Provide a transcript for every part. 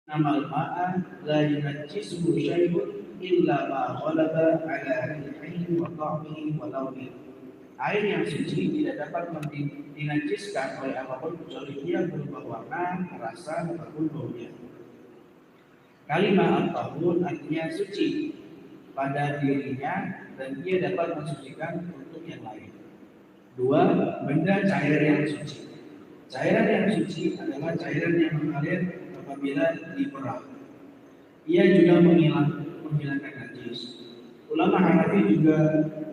Namal ma'a la yunajjisuhu syai'un illa ma ghalaba ala rihihi wa ta'mihi wa lawnihi. Air yang suci tidak dapat dinajiskan oleh apapun kecuali ia berubah warna, rasa, ataupun baunya. Kalimat at-tahur artinya suci pada dirinya dan ia dapat mensucikan untuk yang lain. Dua, benda cair yang suci. Cairan yang suci adalah cairan yang mengalir apabila diperah. Ia juga menghilangkan najis. Ulama Hanafi juga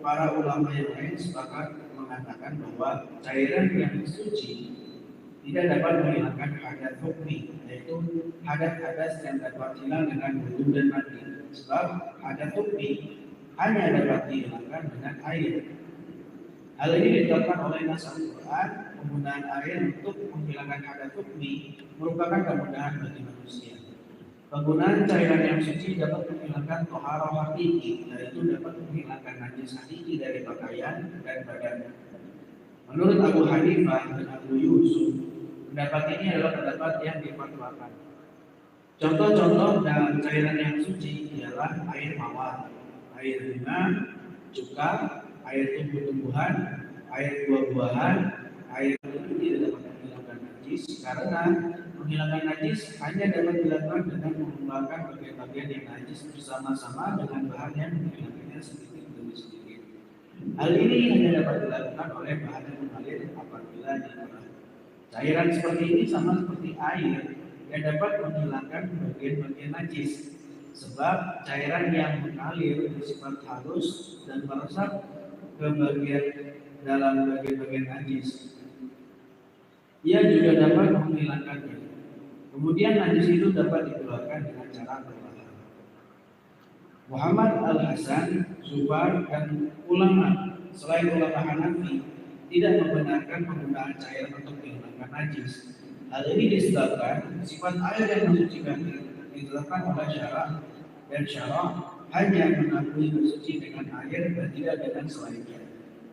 para ulama yang lain sepakat mengatakan bahwa cairan yang suci tidak dapat menghilangkan hadas hukmi, yaitu hadas yang dapat hilang dengan wudu dan mandi. Sebab hadas hukmi hanya dapat dihilangkan dengan air. Hal ini ditetapkan oleh nas Al-Quran. Penggunaan air untuk menghilangkan hadas hukmi merupakan kemudahan bagi manusia. Penggunaan cairan yang suci dapat menghilangkan toharoh hakiki, yaitu dapat menghilangkan najis hakiki dari pakaian dan badan. Menurut Abu Hanifah dan Abu Yusuf, pendapat ini adalah pendapat yang difatwakan. Contoh-contoh dalam cairan yang suci ialah air mawar, air bunga, cuka, air tumbuh-tumbuhan, air buah-buahan. Air itu tidak dapat menghilangkan najis karena menghilangkan najis hanya dapat dilakukan dengan mengeluarkan bagian-bagian yang najis bersama-sama dengan bahan yang menghilangkannya sedikit demi sedikit. Hal ini hanya dapat dilakukan oleh bahan yang mengalir apabila diperah. Cairan seperti ini sama seperti air yang dapat menghilangkan bagian-bagian najis, sebab cairan yang mengalir bersifat halus dan meresap ke dalam bagian-bagian najis. Ia juga dapat menghilangkannya. Kemudian najis itu dapat dikeluarkan dengan cara perlahan. Muhammad Al-Hasan, Zubair, dan ulama selain ulama Hanafi tidak membenarkan penggunaan cairan untuk menghilangkan najis. Hal ini disebabkan sifat air yang mensucikan ditetapkan oleh syara, dan syara hanya mengakui bersuci dengan air dan tidak dengan selainnya.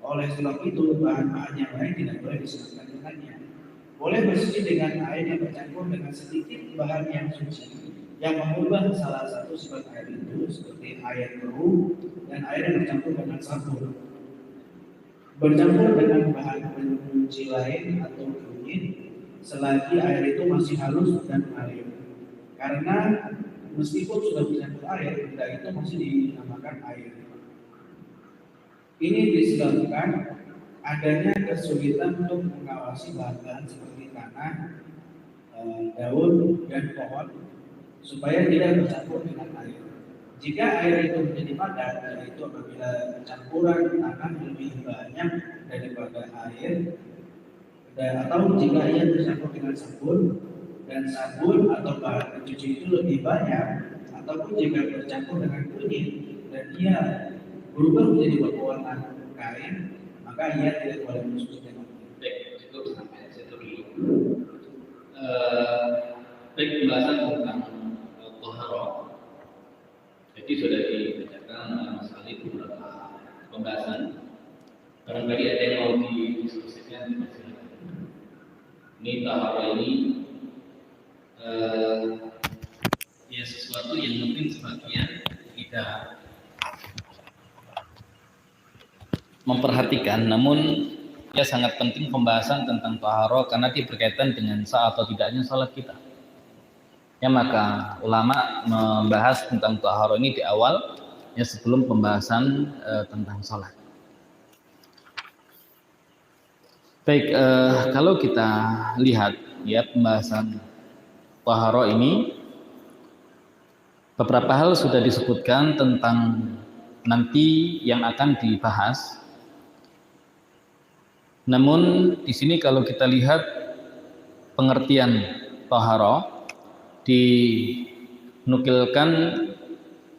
Oleh sebab itu bahan-bahan yang lain tidak boleh disiapkan dengannya. Boleh bersuci dengan air yang bercampur dengan sedikit bahan yang suci yang mengubah salah satu sifat air itu, seperti air keruh dan air yang bercampur dengan sabun. Bercampur dengan bahan pencuci lain atau kunyit selagi air itu masih halus dan mengalir. Karena meskipun sudah bercampur air, benda itu masih dinamakan air. Ini disebabkan adanya kesulitan untuk mengawasi bahan-bahan seperti tanah, daun, dan pohon supaya tidak bercampur dengan air. Jika air itu menjadi padat, yaitu apabila campuran tanah lebih banyak daripada air, atau jika ia bercampur dengan sabun dan sabun atau bahan pencuci itu lebih banyak, ataupun jika bercampur dengan kunyit dan ia berubah menjadi berwarna kain, maka ia tidak boleh mencuci dengan kunyit. Baik, cukup sampai situ dulu. Baik, pembahasan tentang toharoh. Jadi sudah dibacakan Mas Ali beberapa pembahasan. Barangkali ada yang mau didiskusikan, ini toharoh ini ya sesuatu yang mungkin sebagian tidak memperhatikan, namun ya sangat penting pembahasan tentang toharoh karena dia berkaitan dengan sah atau tidaknya salat kita. Ya, maka ulama membahas tentang toharoh ini di awal, ya sebelum pembahasan tentang salat. Baik, kalau kita lihat ya pembahasan toharoh ini, beberapa hal sudah disebutkan tentang nanti yang akan dibahas. Namun di sini kalau kita lihat pengertian toharoh, dinukilkan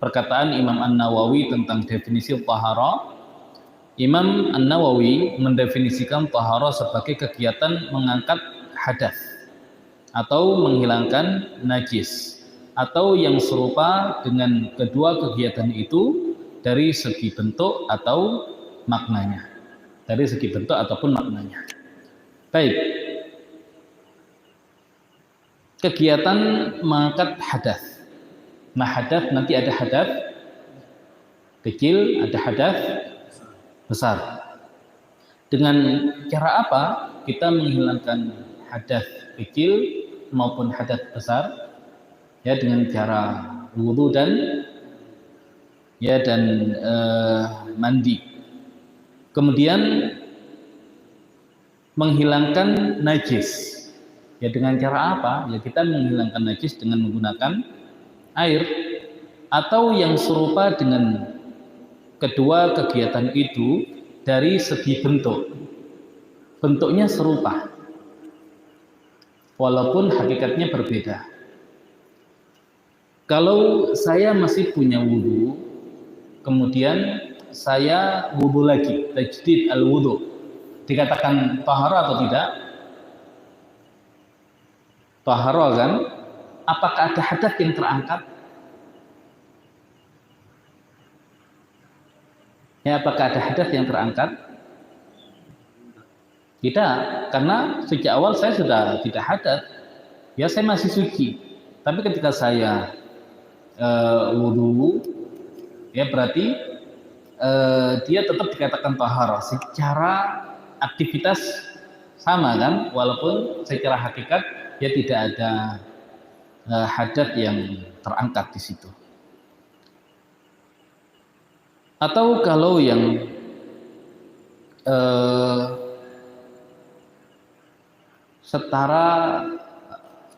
perkataan Imam An-Nawawi tentang definisi toharoh. Imam An-Nawawi mendefinisikan toharoh sebagai kegiatan mengangkat hadas atau menghilangkan najis, atau yang serupa dengan kedua kegiatan itu dari segi bentuk atau maknanya. Dari segi bentuk ataupun maknanya. Baik. kegiatan mengangkat hadas. Nah, hadas nanti ada hadas kecil, ada hadas besar. Dengan cara apa kita menghilangkan hadas kecil maupun hadas besar? Ya, dengan cara wudu dan mandi. Kemudian menghilangkan najis. Ya, dengan cara apa? Ya, kita menghilangkan najis dengan menggunakan air atau yang serupa dengan kedua kegiatan itu dari segi bentuk. Bentuknya serupa. Walaupun hakikatnya berbeda. Kalau saya masih punya wudu, kemudian saya wudu lagi, tajdid al-wudu, dikatakan tahara atau tidak? Tahara kan? Apakah ada hadas yang terangkat? Ya, apakah ada hadas yang terangkat? Tidak, karena sejak awal saya sudah tidak hadas. Ya, saya masih suci. Tapi ketika saya wudu, ya berarti dia tetap dikatakan tahara secara aktivitas sama kan, walaupun secara hakikat ya tidak ada hadas yang terangkat di situ. Atau kalau yang setara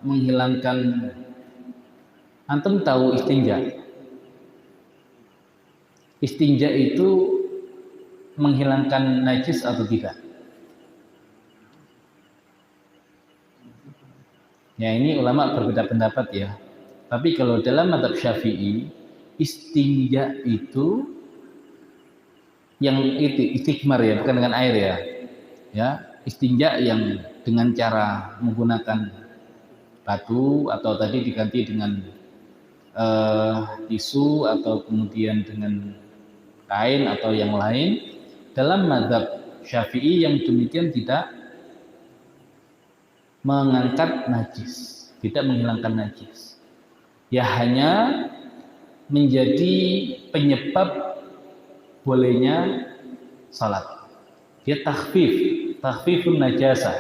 menghilangkan, antum tahu istinja? Istinja itu menghilangkan najis atau tidak? Ya, ini ulama berbeda pendapat ya. Tapi kalau dalam mazhab Syafi'i, istinja itu yang itu istijmar ya, bukan dengan air ya. Ya, istinja yang dengan cara menggunakan batu atau tadi diganti dengan tisu atau kemudian dengan kain atau yang lain, dalam mazhab Syafi'i yang demikian tidak mengangkat najis, tidak menghilangkan najis. Ya, hanya menjadi penyebab bolehnya salat. Dia takhfifun najasa,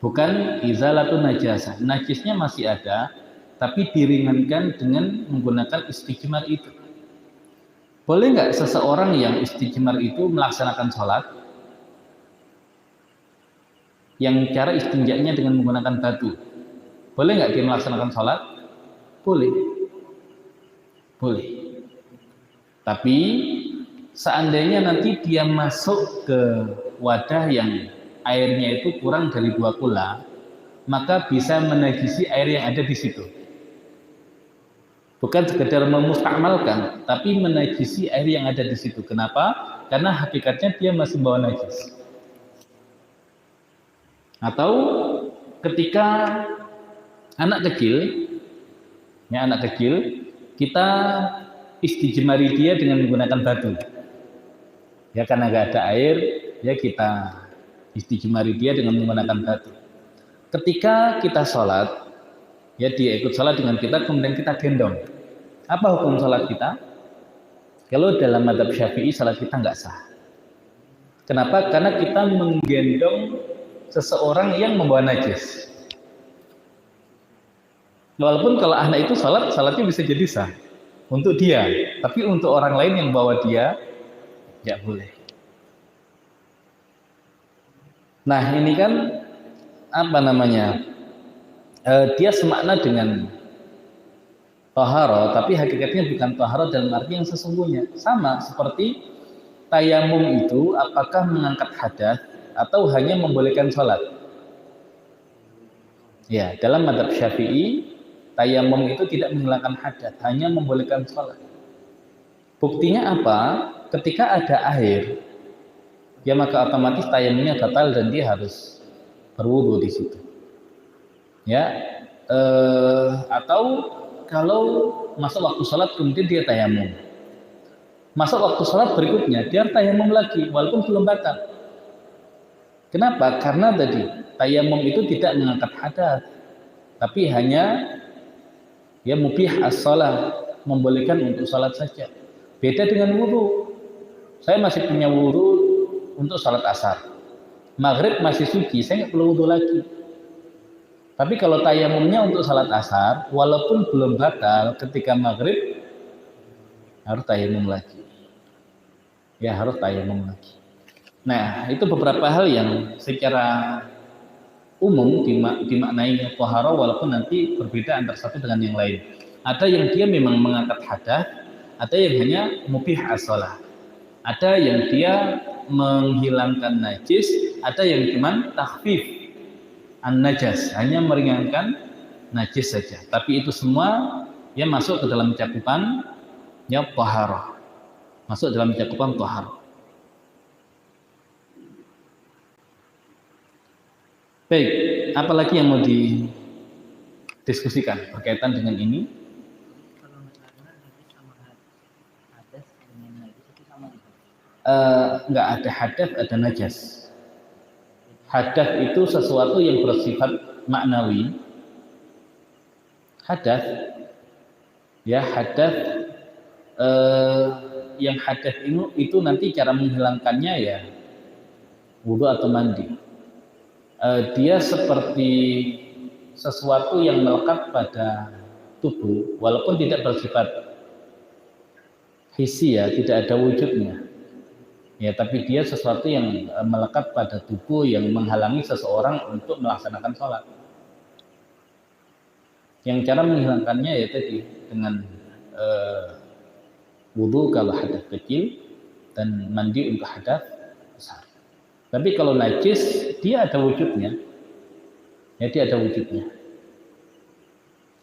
bukan izalatun najasa. Najisnya masih ada, tapi diringankan dengan menggunakan istijmar itu. Boleh nggak seseorang yang istijmar itu melaksanakan sholat, yang cara istinjanya dengan menggunakan batu? Boleh nggak dia melaksanakan sholat? Boleh. Boleh. Tapi seandainya nanti dia masuk ke wadah yang airnya itu kurang dari 2 kula, maka bisa menajisi air yang ada di situ. Bukan sekedar memustakmalkan, tapi menajisi air yang ada di situ. Kenapa? Karena hakikatnya dia masih bawa najis. Atau ketika anak kecil, kita istijmari dia dengan menggunakan batu. Ya, karena nggak ada air, ya kita istijmari dia dengan menggunakan batu. Ketika kita sholat, ya dia ikut sholat dengan kita, kemudian kita gendong. Apa hukum sholat kita? Kalau dalam mazhab Syafi'i, sholat kita nggak sah. Kenapa? Karena kita menggendong seseorang yang membawa najis. Walaupun kalau anak itu sholatnya bisa jadi sah untuk dia, tapi untuk orang lain yang bawa dia, tidak boleh. Nah, ini kan dia semakna dengan tahara, tapi hakikatnya bukan tahara dalam arti yang sesungguhnya. Sama seperti tayamum itu, apakah mengangkat hadas atau hanya membolehkan sholat? Ya, dalam mazhab Syafi'i, tayamum itu tidak menghilangkan hadas, hanya membolehkan sholat. Buktinya apa? Ketika ada air, ya maka otomatis tayamumnya batal dan dia harus berwudu di situ. Ya, atau kalau masuk waktu sholat kemudian dia tayamum, masuk waktu sholat berikutnya dia tayamum lagi walaupun belum batal. Kenapa? Karena tadi tayamum itu tidak mengangkat hadas, tapi hanya ya mubih as-shalah, membolehkan untuk salat saja. Beda dengan wudu. Saya masih punya wudu untuk salat asar. Maghrib masih suci, saya nggak perlu wudu lagi. Tapi kalau tayamumnya untuk salat asar, walaupun belum batal, ketika maghrib harus tayamum lagi. Ya harus tayamum lagi. Nah, itu beberapa hal yang secara umum dimaknai taharah, walaupun nanti berbeda antara satu dengan yang lain. Ada yang dia memang mengangkat hadas, ada yang hanya mubih as-shalah. Ada yang dia menghilangkan najis, ada yang cuman takhfif an-najas, hanya meringankan najis saja. Tapi itu semua ya masuk ke dalam cakupan ya taharah. Masuk dalam cakupan taharah. Baik, apalagi yang mau didiskusikan berkaitan dengan ini? Enggak ada hadas, ada najas. Hadas itu sesuatu yang bersifat maknawi. Hadas, ya hadas, yang hadas itu nanti cara menghilangkannya ya wudu atau mandi. Dia seperti sesuatu yang melekat pada tubuh, walaupun tidak bersifat hissi ya, tidak ada wujudnya. Ya, tapi dia sesuatu yang melekat pada tubuh yang menghalangi seseorang untuk melaksanakan sholat. Yang cara menghilangkannya ya tadi dengan wudu kalau hadas kecil dan mandi untuk hadas besar. Tapi kalau najis dia ada wujudnya, ya dia ada wujudnya.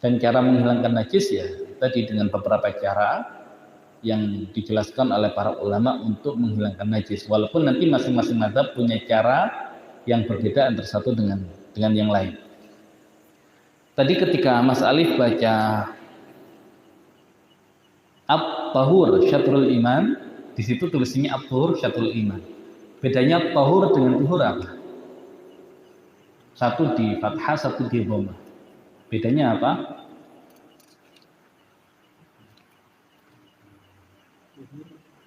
Dan cara menghilangkan najis ya tadi dengan beberapa cara yang dijelaskan oleh para ulama untuk menghilangkan najis, walaupun nanti masing-masing mazhab punya cara yang berbeda antara satu dengan yang lain. Tadi ketika Mas Alif baca at-tahur syatrul iman, di situ tulisannya at-tahur syatrul iman. Bedanya tahur dengan tuhur apa? Satu di fathah, satu di dhammah. Bedanya apa?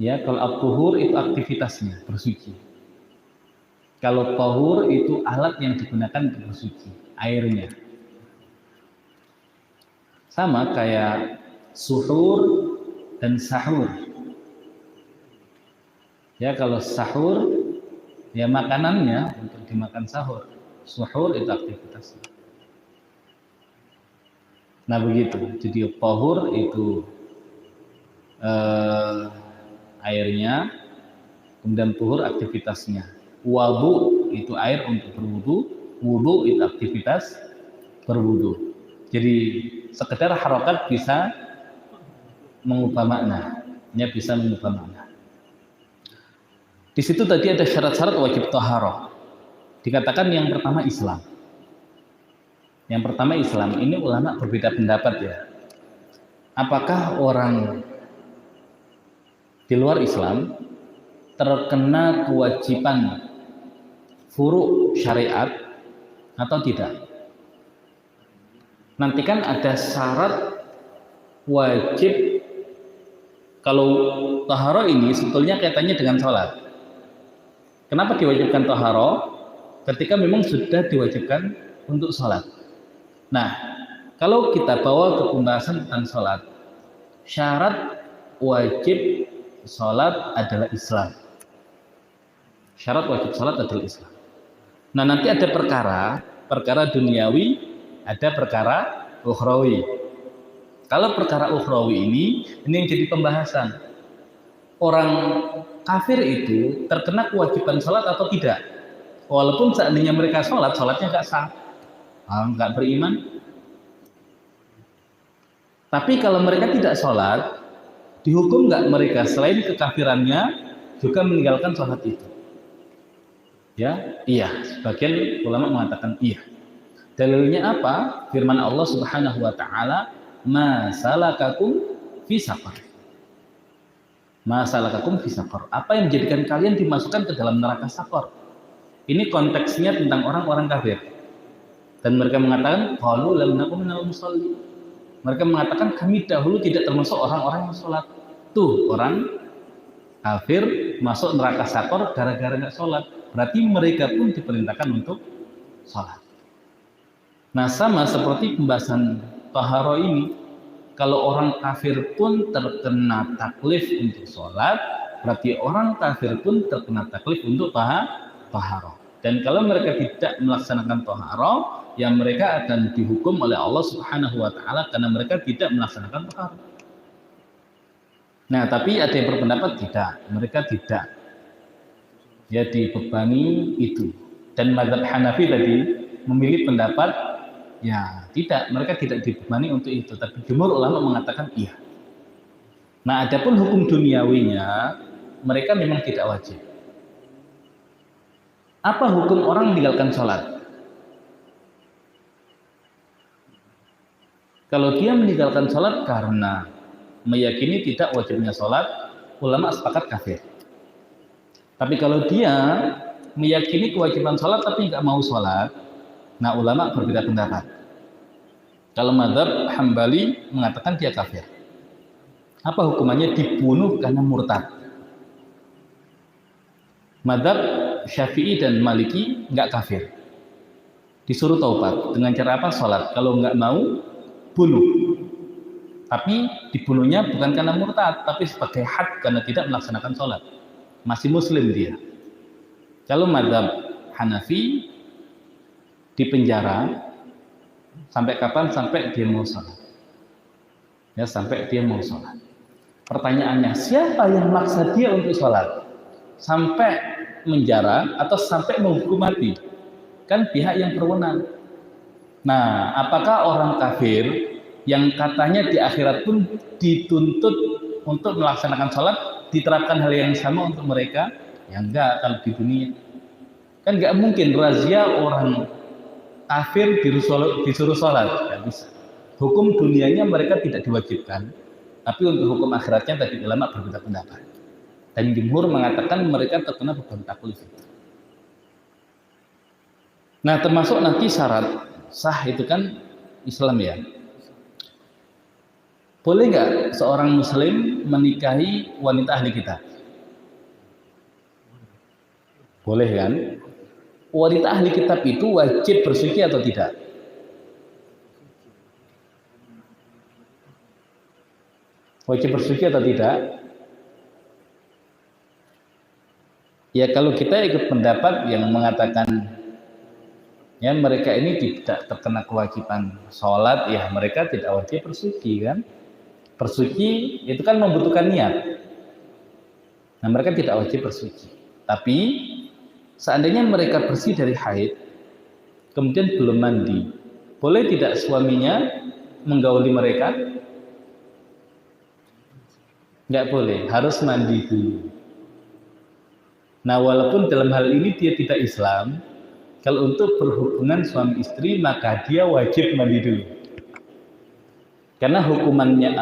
Ya, kalau at-tuhur itu aktivitasnya bersuci. Kalau tahur itu alat yang digunakan untuk bersuci, airnya. Sama kayak suhur dan sahur. Ya, kalau sahur ya makanannya untuk dimakan sahur. Suhur itu aktivitasnya. Nah begitu. Jadi tahur itu airnya, kemudian tuhur aktivitasnya. Wudu itu air untuk berwudu, wudu itu aktivitas berwudu. Jadi sekedar harokat bisa mengubah makna, ya bisa mengubah makna. Di situ tadi ada syarat-syarat wajib taharah. Dikatakan yang pertama Islam. Yang pertama Islam. Ini ulama berbeda pendapat ya. Apakah orang di luar Islam terkena kewajiban furu' syariat atau tidak? Nanti kan ada syarat wajib. Kalau taharah ini sebetulnya kaitannya dengan sholat. Kenapa diwajibkan taharah? Ketika memang sudah diwajibkan untuk sholat. Nah, kalau kita bawa ke pembahasan tentang sholat, syarat wajib sholat adalah Islam. Syarat wajib sholat adalah Islam. Nah nanti ada perkara duniawi, ada perkara ukhrawi. Kalau perkara ukhrawi ini yang jadi pembahasan. Orang kafir itu terkena kewajiban sholat atau tidak? Walaupun seandainya mereka sholat, sholatnya nggak sah, nggak beriman. Tapi kalau mereka tidak sholat, dihukum nggak mereka selain kekafirannya juga meninggalkan sholat itu? Ya, iya. Sebagian ulama mengatakan iya. Dalilnya apa? Firman Allah Subhanahu wa taala, "Ma salakakum fi saqar." Ma salakakum fi saqar. Apa yang menjadikan kalian dimasukkan ke dalam neraka saqar? Ini konteksnya tentang orang-orang kafir. Dan mereka mengatakan, qalu lam nakum minal musallin. Mereka mengatakan kami dahulu tidak termasuk orang-orang yang sholat. Tuh orang kafir masuk neraka sakor gara-gara nggak sholat. Berarti mereka pun diperintahkan untuk sholat. Nah sama seperti pembahasan taharo ini, kalau orang kafir pun terkena taklif untuk sholat, berarti orang kafir pun terkena taklif untuk taharo. Dan kalau mereka tidak melaksanakan taharo, ya mereka akan dihukum oleh Allah Subhanahu wa taala karena mereka tidak melaksanakan taharo. Nah, tapi ada yang berpendapat tidak, mereka tidak. Ya dibebani itu. Dan mazhab Hanafi tadi memilih pendapat ya tidak, mereka tidak dibebani untuk itu, tapi jumhur ulama mengatakan iya. Nah, adapun hukum duniawinya mereka memang tidak wajib. Apa hukum orang meninggalkan sholat? Kalau dia meninggalkan sholat karena meyakini tidak wajibnya sholat, ulama sepakat kafir. Tapi kalau dia meyakini kewajiban sholat tapi nggak mau sholat, nah ulama berbeda pendapat. Kalau mazhab Hambali mengatakan dia kafir. Apa hukumannya? Dibunuh karena murtad. Mazhab Syafi'i dan Maliki nggak kafir, disuruh taubat dengan cara apa? Sholat. Kalau nggak mau, bunuh. Tapi dibunuhnya bukan karena murtad, tapi sebagai had karena tidak melaksanakan sholat. Masih muslim dia. Kalau mazhab Hanafi dipenjara sampai kapan? Sampai dia mau sholat. Ya sampai dia mau sholat. Pertanyaannya, siapa yang maksa dia untuk sholat? Sampai menjara atau sampai menghukum mati? Kan pihak yang berwenang. Nah, apakah orang kafir yang katanya di akhirat pun dituntut untuk melaksanakan sholat, diterapkan hal yang sama untuk mereka? Ya enggak, kalau di dunia. Kan enggak mungkin razia orang kafir disuruh sholat. Enggak bisa. Hukum dunianya mereka tidak diwajibkan, tapi untuk hukum akhiratnya tadi ulama berbeda pendapat. Dan jumhur mengatakan mereka terkena beban taklif. Nah, termasuk nanti syarat sah itu kan Islam ya. Boleh nggak seorang muslim menikahi wanita ahli kitab? Boleh kan? Wanita ahli kitab itu wajib bersuci atau tidak? Wajib bersuci atau tidak? Ya kalau kita ikut pendapat yang mengatakan ya mereka ini tidak terkena kewajiban sholat, ya mereka tidak wajib bersuci kan? Bersuci itu kan membutuhkan niat. Nah mereka tidak wajib bersuci. Tapi seandainya mereka bersih dari haid, kemudian belum mandi, boleh tidak suaminya menggauli mereka? Nggak boleh, harus mandi dulu. Nah walaupun dalam hal ini dia tidak Islam, kalau untuk berhubungan suami istri maka dia wajib mandi dulu. Karena hukumnya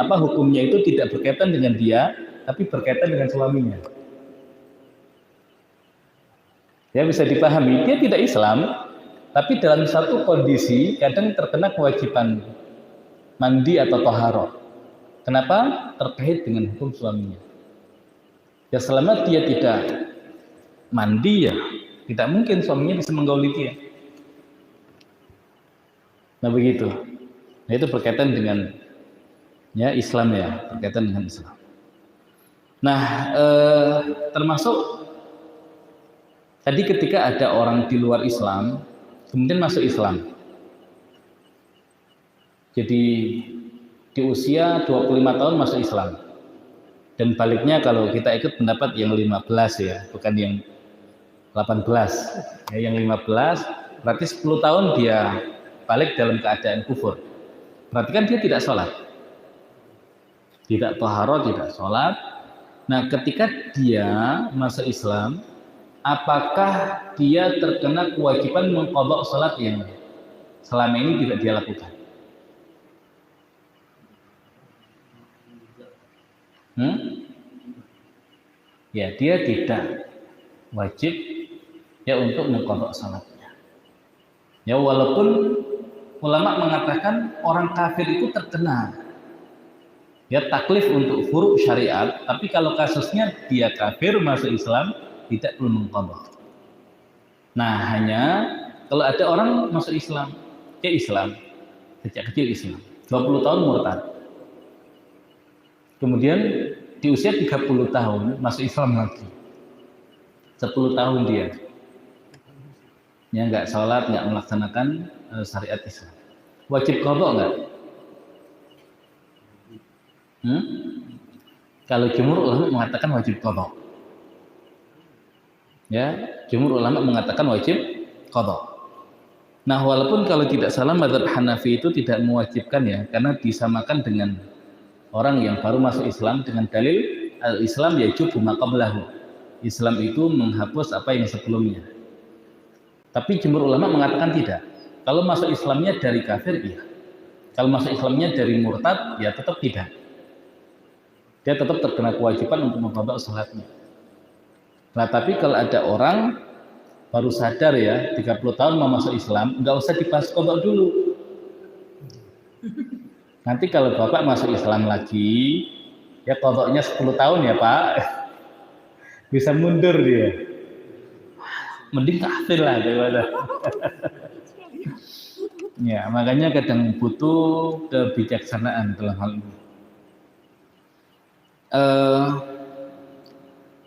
itu tidak berkaitan dengan dia, tapi berkaitan dengan suaminya. Ya bisa dipahami, dia tidak Islam, tapi dalam satu kondisi kadang terkena kewajiban mandi atau taharah. Kenapa? Terkait dengan hukum suaminya. Ya selama dia tidak mandi ya tidak mungkin suaminya bisa menggauli dia. Nah begitu. Nah itu berkaitan dengan ya Islam ya, berkaitan dengan Islam. Nah termasuk tadi ketika ada orang di luar Islam kemudian masuk Islam. Jadi di usia 25 tahun masuk Islam. Dan baliknya kalau kita ikut pendapat yang 15 ya, bukan yang 18. Ya, yang 15 berarti 10 tahun dia balik dalam keadaan kufur. Berarti kan dia tidak sholat. Tidak taharah, tidak sholat. Nah ketika dia masuk Islam, apakah dia terkena kewajiban mengqadha sholat yang selama ini tidak dia lakukan? Ya dia tidak wajib ya untuk mengqadha salatnya. Ya walaupun ulama mengatakan orang kafir itu terkena ya taklif untuk furu' syariat, tapi kalau kasusnya dia kafir masuk Islam tidak perlu mengqadha. Nah, hanya kalau ada orang masuk Islam, sejak kecil Islam, 20 tahun murtad. Kemudian di usia 30 tahun masuk Islam lagi. 10 tahun dia. Ya enggak sholat, enggak melaksanakan syariat Islam. Wajib qadha enggak? Kalau jumhur ulama mengatakan wajib qadha. Ya, jumhur ulama mengatakan wajib qadha. Nah, walaupun kalau tidak salah mazhab Hanafi itu tidak mewajibkan ya, karena disamakan dengan orang yang baru masuk Islam dengan dalil al-Islam yajubu ma qablahu. Islam itu menghapus apa yang sebelumnya. Tapi jumhur ulama mengatakan tidak. Kalau masuk Islamnya dari kafir, iya. Kalau masuk Islamnya dari murtad, ya tetap tidak. Dia tetap terkena kewajiban untuk mengqadha salatnya. Nah, tapi kalau ada orang baru sadar ya, 30 tahun mau masuk Islam, nggak usah dibahas qadha dulu. Nanti kalau Bapak masuk Islam lagi, ya qadhanya 10 tahun ya Pak. Bisa mundur dia. Mending kafir lah daripada. Ya, makanya kadang butuh kebijaksanaan dalam hal ini.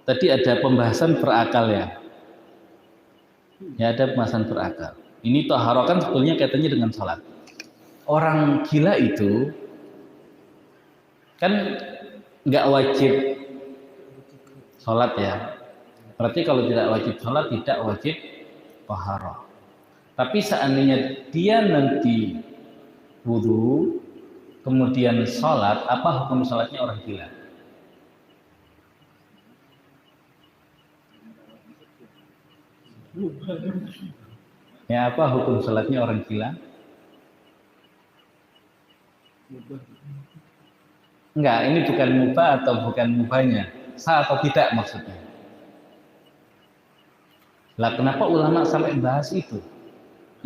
Tadi ada pembahasan berakal ya. Ya, ada pembahasan berakal. Ini taharah kan sebetulnya kaitannya dengan salat. Orang gila itu kan nggak wajib sholat ya. Berarti kalau tidak wajib sholat tidak wajib taharah. Tapi seandainya dia nanti wudu kemudian sholat, apa hukum sholatnya orang gila? Ya, apa hukum sholatnya orang gila? Enggak, ini bukan mubah atau bukan mubahnya, sah atau tidak maksudnya. Lah kenapa ulama sampai bahas itu?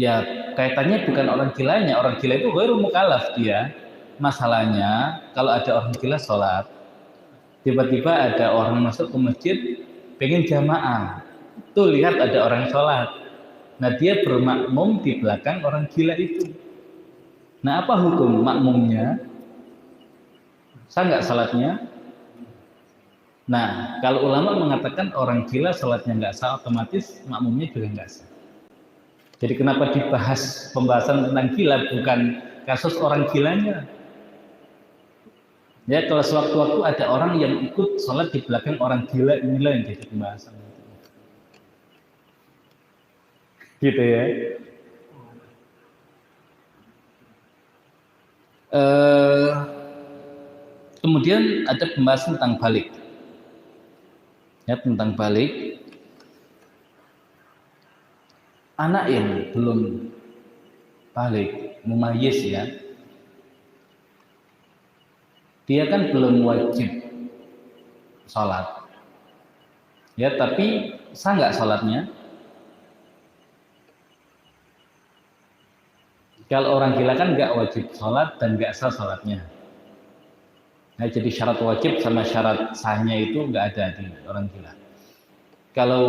Ya kaitannya bukan orang gilanya, orang gila itu ghairu mukallaf dia. Masalahnya kalau ada orang gila sholat, tiba-tiba ada orang masuk ke masjid pengen jamaah, tuh lihat ada orang sholat. Nah dia bermakmum di belakang orang gila itu. Nah apa hukum makmumnya? Sah nggak salatnya? Nah kalau ulama mengatakan orang gila salatnya nggak sah, otomatis makmumnya juga nggak sah. Jadi kenapa dibahas pembahasan tentang gila bukan kasus orang gilanya? Ya kalau sewaktu-waktu ada orang yang ikut sholat di belakang orang gila, inilah yang jadi pembahasan. Gitu ya. Kemudian ada pembahasan tentang balik. Ya, tentang balik. Anak yang belum balik, mumayyiz ya. Dia kan belum wajib sholat. Ya, tapi sah nggak sholatnya? Kalau orang gila kan nggak wajib sholat dan nggak sah sholatnya. Nah, jadi syarat wajib sama syarat sahnya itu nggak ada di orang gila. Kalau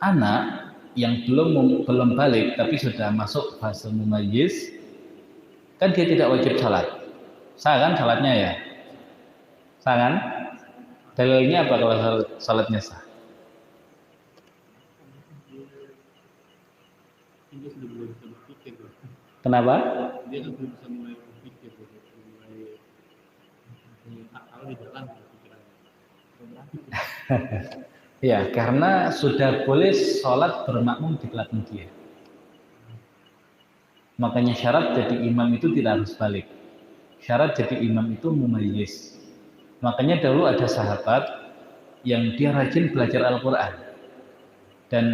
anak yang belum balik tapi sudah masuk fase mumayyiz, kan dia tidak wajib sholat. Sah kan sholatnya ya? Sah kan? Dalilnya apa kalau sholatnya sah? Kenapa? Dia kan belum bisa mulai berpikir, mulai akal di jalan. Ya, karena sudah boleh sholat bermakmum di belakang dia. Makanya syarat jadi imam itu tidak harus balik. Syarat jadi imam itu mumayyiz. Makanya dahulu ada sahabat yang dia rajin belajar Al-Quran. Dan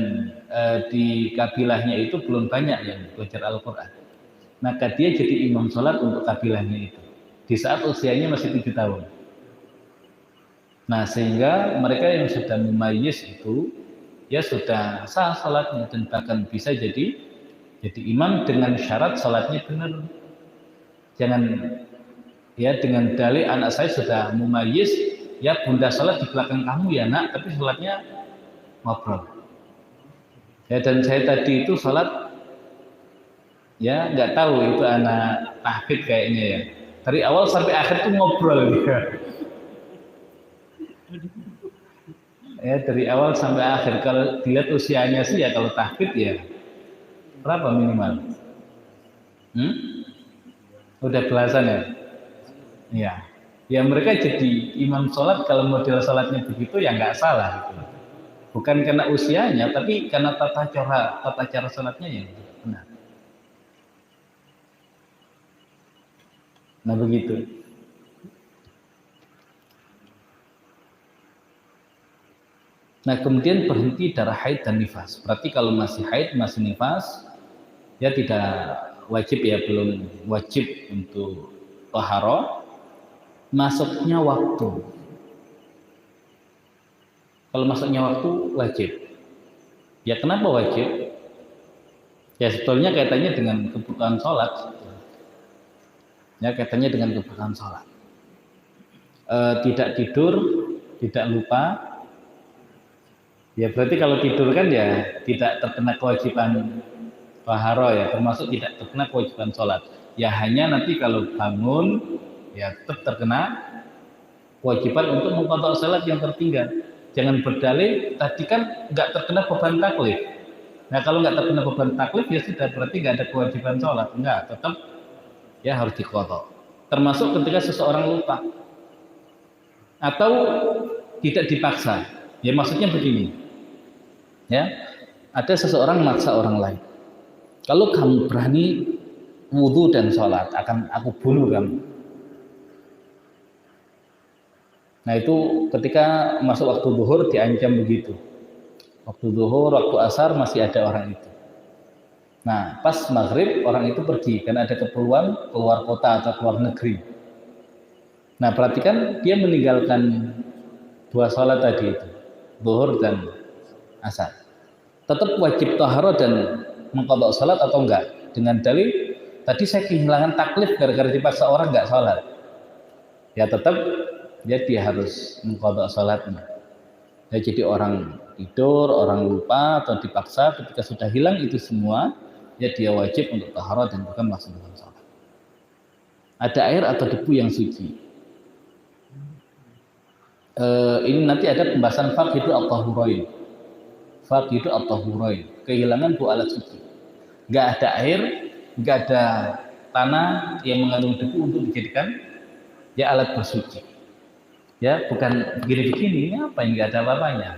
di kabilahnya itu belum banyak yang belajar Al-Quran. Maka dia jadi imam sholat untuk kabilahnya itu di saat usianya masih 7 tahun. Nah sehingga mereka yang sudah mumayyiz itu ya sudah sah sholatnya dan bahkan bisa jadi Jadi imam dengan syarat salatnya benar. Jangan ya dengan dalil anak saya sudah mumayyiz, ya bunda salat di belakang kamu ya nak, tapi salatnya ngobrol. Ya dan saya tadi itu salat ya nggak tahu itu anak tahfidz kayaknya ya. Dari awal sampai akhir tuh ngobrol dia. Ya dari awal sampai akhir kalau dilihat usianya sih ya kalau tahfidz ya berapa minimal? Udah belasan ya? Iya. Ya mereka jadi imam sholat kalau model sholatnya begitu ya nggak salah gitu. Bukan karena usianya tapi karena tata cara sholatnya yang benar. Nah begitu. Nah kemudian berhenti darah haid dan nifas. Berarti kalau masih haid, masih nifas, ya tidak wajib ya, belum wajib untuk taharah. Masuknya waktu. Kalau masuknya waktu wajib. Ya kenapa wajib? Ya sebetulnya kaitannya dengan kebutuhan sholat. Ya kaitannya dengan kebutuhan sholat. Tidak tidur, tidak lupa. Ya berarti kalau tidur kan ya tidak terkena kewajiban taharah ya, termasuk tidak terkena kewajiban sholat. Ya hanya nanti kalau bangun ya tetap terkena kewajiban untuk mengqadha salat yang tertinggal. Jangan berdalih tadi kan nggak terkena beban taklif. Nah kalau nggak terkena beban taklif ya sudah berarti nggak ada kewajiban sholat. Enggak, tetap ya harus diqadha. Termasuk ketika seseorang lupa atau tidak dipaksa. Ya maksudnya begini. Ya, ada seseorang maksa orang lain. Kalau kamu berani wudhu dan sholat, akan aku bunuh kamu. Nah itu ketika masuk waktu zuhur diancam begitu. Waktu zuhur, waktu asar masih ada orang itu. Nah pas maghrib orang itu pergi karena ada keperluan keluar kota atau keluar negeri. Nah perhatikan dia meninggalkan dua sholat tadi itu, zuhur dan asar. Tetap wajib taharah dan mengqadha salat atau enggak? Dengan dalil tadi saya kehilangan taklif gara-gara dipaksa orang enggak salat. Ya tetap dia harus mengqadha salatnya. Ya jadi orang tidur, orang lupa atau dipaksa ketika sudah hilang itu semua, ya dia wajib untuk taharah dan bukan melaksanakan salat. Ada air atau debu yang suci. Ini nanti ada pembahasan faqih at-tahurain. Faqih at-tahurain, kehilangan dua alat suci. Enggak ada air, enggak ada tanah yang mengandung debu untuk dijadikan ya alat bersuci. Ya, bukan begini-begini, ini apa yang enggak ada apa-apanya.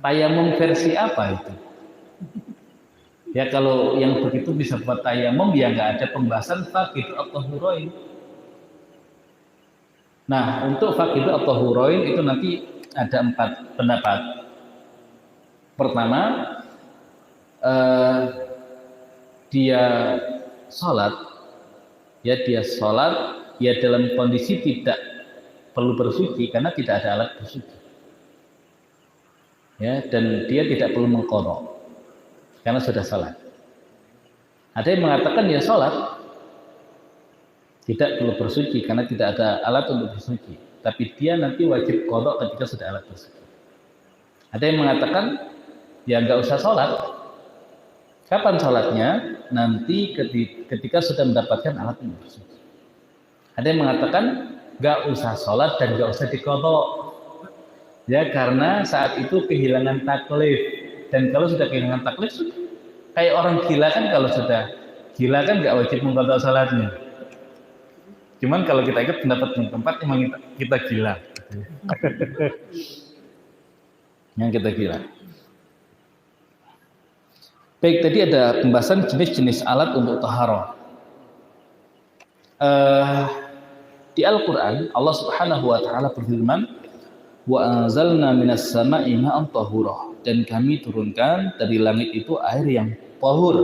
Tayamum versi apa itu? Ya kalau yang begitu bisa buat tayamum ya enggak ada pembahasan faqih at-tahurain. Nah, untuk faqih at-tahurain itu nanti ada 4 pendapat. Pertama, dia sholat, ya dalam kondisi tidak perlu bersuci karena tidak ada alat bersuci, ya dan dia tidak perlu mengqadha karena sudah sholat. Ada yang mengatakan ya sholat tidak perlu bersuci karena tidak ada alat untuk bersuci, tapi dia nanti wajib qadha ketika sudah alat bersuci. Ada yang mengatakan ya nggak usah sholat. Kapan sholatnya? Nanti ketika sudah mendapatkan alat yang bersuci. Ada yang mengatakan nggak usah sholat dan nggak usah diqadha. Ya karena saat itu kehilangan taklif. Dan kalau sudah kehilangan taklif, kayak orang gila kan, kalau sudah gila kan nggak wajib mengqadha sholatnya. Cuman kalau kita ikut pendapat yang keempat, emang kita gila. Yang kita gila. Baik, tadi ada pembahasan jenis-jenis alat untuk taharah. Di Al-Quran Allah Subhanahu Wa Taala berfirman, wa anzalna minas sama'i ma'an tahura, dan kami turunkan dari langit itu air yang tahur.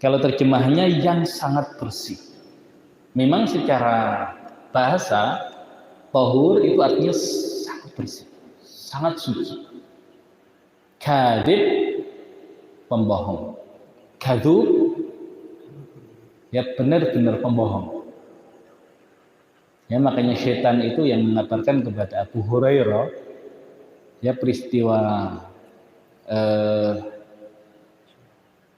Kalau terjemahannya yang sangat bersih. Memang secara bahasa tahur itu artinya sangat bersih, sangat suci. Kadib pembohong. Kadzub ya benar-benar pembohong. Ya makanya setan itu yang mengabarkan kepada Abu Hurairah ya peristiwa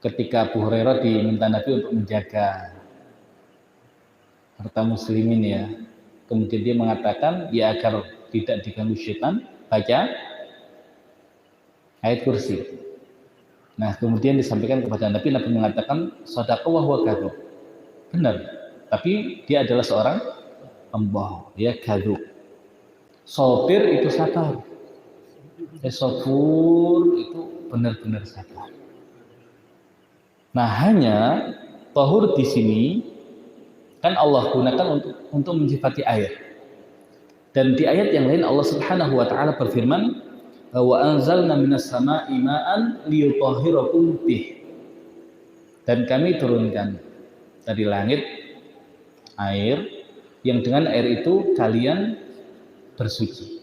ketika Abu Hurairah diminta Nabi untuk menjaga harta muslimin ya. Kemudian dia mengatakan ya agar tidak diganggu setan baca ayat kursi. Nah kemudian disampaikan kepada Nabi, Nabi mengatakan shadaqa wa huwa kadzub. Benar, tapi dia adalah seorang pembohong, ya kadzub. Sopir itu sabar, sopur itu benar-benar sabar. Nah hanya tahur di sini kan Allah gunakan untuk mensifati air. Dan di ayat yang lain Allah Subhanahu wa taala berfirman, "Wa anzalna minas sama'i ma'an liyutahhirakum bih." Dan kami turunkan dari langit air yang dengan air itu kalian bersuci.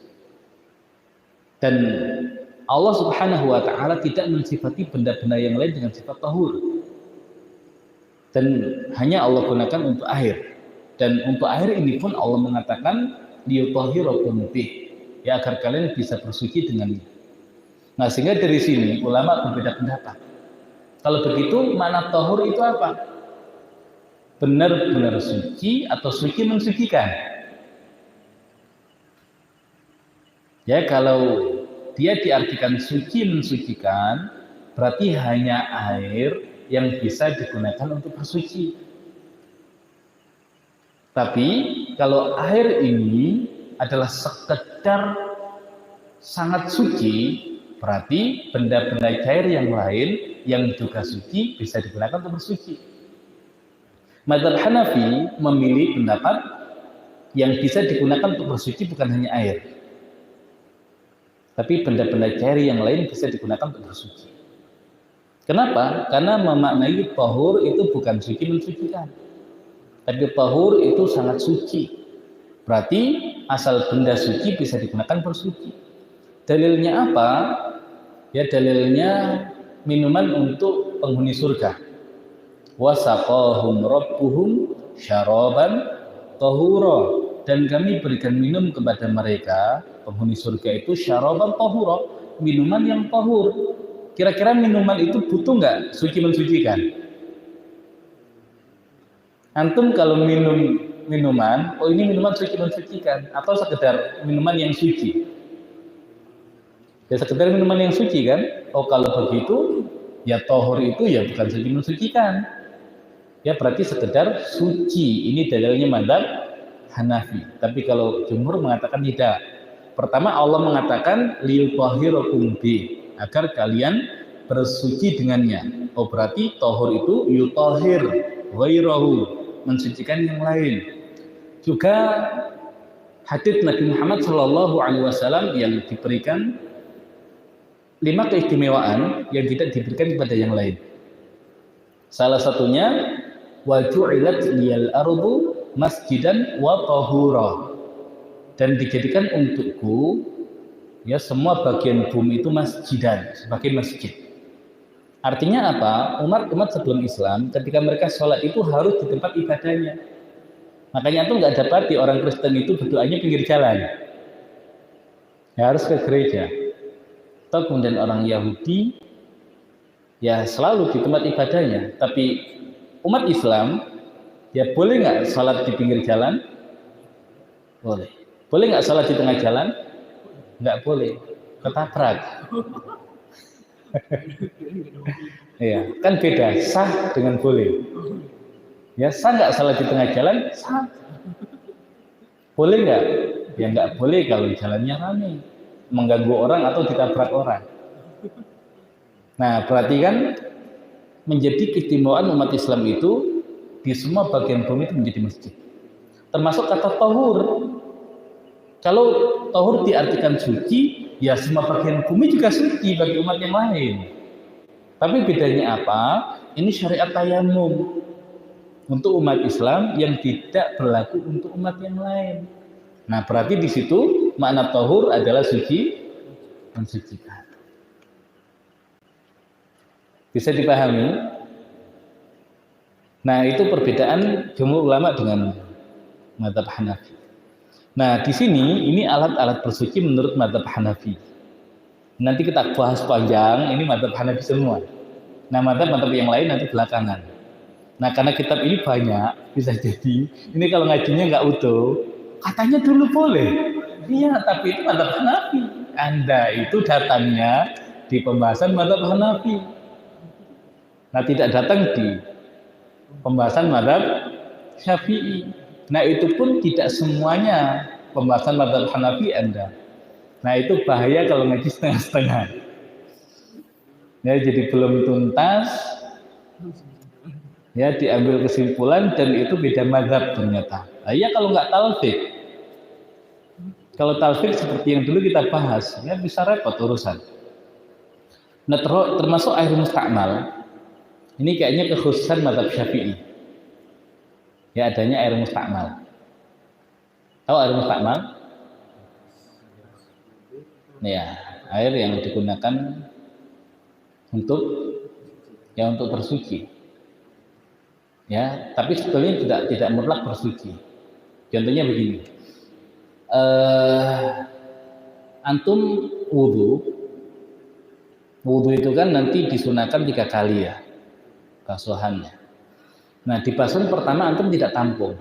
Dan Allah Subhanahu wa taala tidak mensifati benda-benda yang lain dengan sifat tahur. Dan hanya Allah gunakan untuk air. Dan untuk air ini pun Allah mengatakan liyutahhirakum bih, ya agar kalian bisa bersuci dengannya. Nah, sehingga dari sini ulama berbeda pendapat. Kalau begitu makna tahur itu apa? Benar-benar suci atau suci mensucikan? Ya, kalau dia diartikan suci mensucikan, berarti hanya air yang bisa digunakan untuk bersuci. Tapi kalau air ini adalah sekedar sangat suci, berarti benda-benda cair yang lain yang juga suci bisa digunakan untuk bersuci. Madzhab Hanafi memilih pendapat yang bisa digunakan untuk bersuci bukan hanya air, tapi benda-benda cair yang lain bisa digunakan untuk bersuci. Kenapa? Karena memaknai tahur itu bukan suci mensucikan, tapi tahur itu sangat suci. Berarti asal benda suci bisa digunakan bersuci. Dalilnya apa? Ya dalilnya minuman untuk penghuni surga. Wasaqahum rabbuhum syaraban tahura. Dan kami berikan minum kepada mereka penghuni surga itu syaraban tahura, minuman yang tahur. Kira-kira minuman itu butuh nggak suci mensucikan? Antum kalau minum minuman, oh ini minuman suci mensucikan, atau sekedar minuman yang suci? Ya sekedar minuman yang suci kan? Oh kalau begitu, ya tahur itu ya bukan suci mensucikan. Ya berarti sekedar suci. Ini dalilnya madzhab Hanafi. Tapi kalau jumhur mengatakan tidak. Pertama Allah mengatakan liyutahhirakum bi, agar kalian bersuci dengannya. Oh berarti tahur itu yutahhir ghairahu, mensucikan yang lain. Juga hadits Nabi Muhammad SAW yang diberikan 5 keistimewaan yang tidak diberikan kepada yang lain. Salah satunya wa ju'ilat liyal ardu masjidan wa tahura, dan dijadikan untukku ya semua bagian bumi itu masjidan, sebagai masjid. Artinya apa? Umat sebelum Islam ketika mereka sholat itu harus di tempat ibadahnya. Makanya tuh nggak dapat di orang Kristen itu berdoanya pinggir jalan. Ya harus ke gereja. Atau kemudian orang Yahudi ya selalu di tempat ibadahnya. Tapi umat Islam ya boleh nggak sholat di pinggir jalan? Boleh. Boleh nggak sholat di tengah jalan? Nggak boleh. Ketabrak. Iya, kan beda sah dengan boleh. Ya sah nggak sholat di tengah jalan? Sah. Boleh nggak? Ya nggak boleh kalau jalannya ramai, mengganggu orang atau ditabrak orang. Nah berarti kan menjadi keistimewaan umat Islam itu di semua bagian bumi itu menjadi masjid. Termasuk kata tahur. Kalau tahur diartikan suci, ya semua bagian bumi juga suci bagi umat yang lain. Tapi bedanya apa? Ini syariat tayamum untuk umat Islam yang tidak berlaku untuk umat yang lain. Nah, berarti di situ makna tahur adalah suci mensucikan. Bisa dipahami? Nah, itu perbedaan jumhur ulama dengan mazhab Hanafi. Nah, di sini ini alat-alat bersuci menurut mazhab Hanafi. Nanti kita bahas panjang, ini mazhab Hanafi semua. Nah, mazhab-mazhab yang lain nanti belakangan. Nah, karena kitab ini banyak, bisa jadi ini kalau ngajinya nggak utuh, katanya dulu boleh. Iya, tapi itu mazhab Hanafi. Anda itu datangnya di pembahasan mazhab Hanafi. Nah, tidak datang di pembahasan mazhab Syafi'i. Nah, itu pun tidak semuanya pembahasan mazhab Hanafi Anda. Nah, itu bahaya kalau ngaji setengah-setengah. Ya, jadi belum tuntas, ya diambil kesimpulan dan itu beda mazhab ternyata. Nah, ya kalau nggak talfik, kalau talfik seperti yang dulu kita bahas, ya bisa repot urusan. Nah, termasuk air mustakmal, ini kayaknya kekhususan mazhab Syafi'i. Ya adanya air mustakmal. Tahu air mustakmal? Ya, air yang digunakan untuk bersuci. Ya, tapi sebetulnya tidak mutlak bersuci. Contohnya begini. Antum wudhu itu kan nanti disunahkan 3 kali ya basuhannya. Nah, di basuhan pertama antum tidak tampung.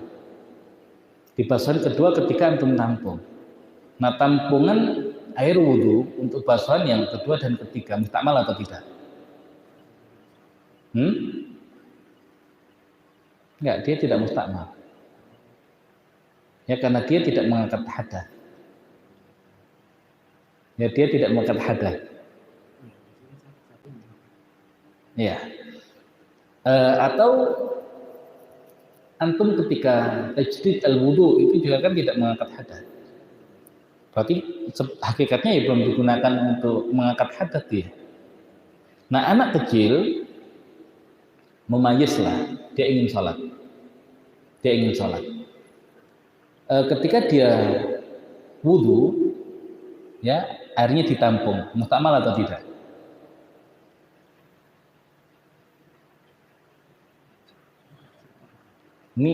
Di basuhan kedua ketika antum tampung. Nah, tampungan air wudhu untuk basuhan yang kedua dan ketiga mustakmal atau tidak? Enggak, dia tidak mustakmal. Ya, karena dia tidak mengangkat hadas. Ya, dia tidak mengangkat hadas. Ya. Atau antum ketika tajdid al-wudu itu juga kan tidak mengangkat hadas. Berarti hakikatnya ya belum digunakan untuk mengangkat hadas dia. Nah, anak kecil memayis lah, dia ingin sholat. Ketika dia wudu, ya airnya ditampung, mustakmal atau tidak? Ini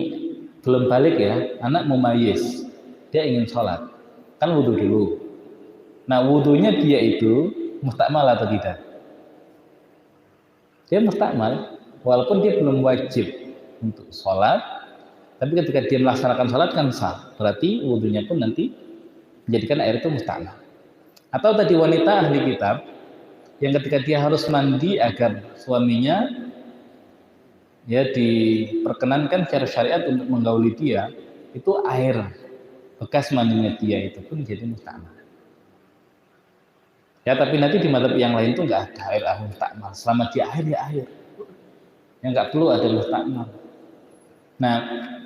belum balik ya, anak mumayyiz, dia ingin sholat, kan wudu dulu. Nah, wudunya dia itu mustakmal atau tidak? Dia mustakmal, walaupun dia belum wajib untuk sholat, tapi ketika dia melaksanakan sholat kan sah. Berarti wudunya pun nanti menjadikan air itu mustakmal. Atau tadi wanita ahli kitab yang ketika dia harus mandi agar suaminya ya diperkenankan secara syariat untuk menggauli dia, itu air bekas mandinya dia itu pun jadi mustakmal. Ya, tapi nanti di mazhab yang lain itu nggak ada air mustakmal. Selama dia air ya air. Yang nggak perlu ada mustakmal. Nah,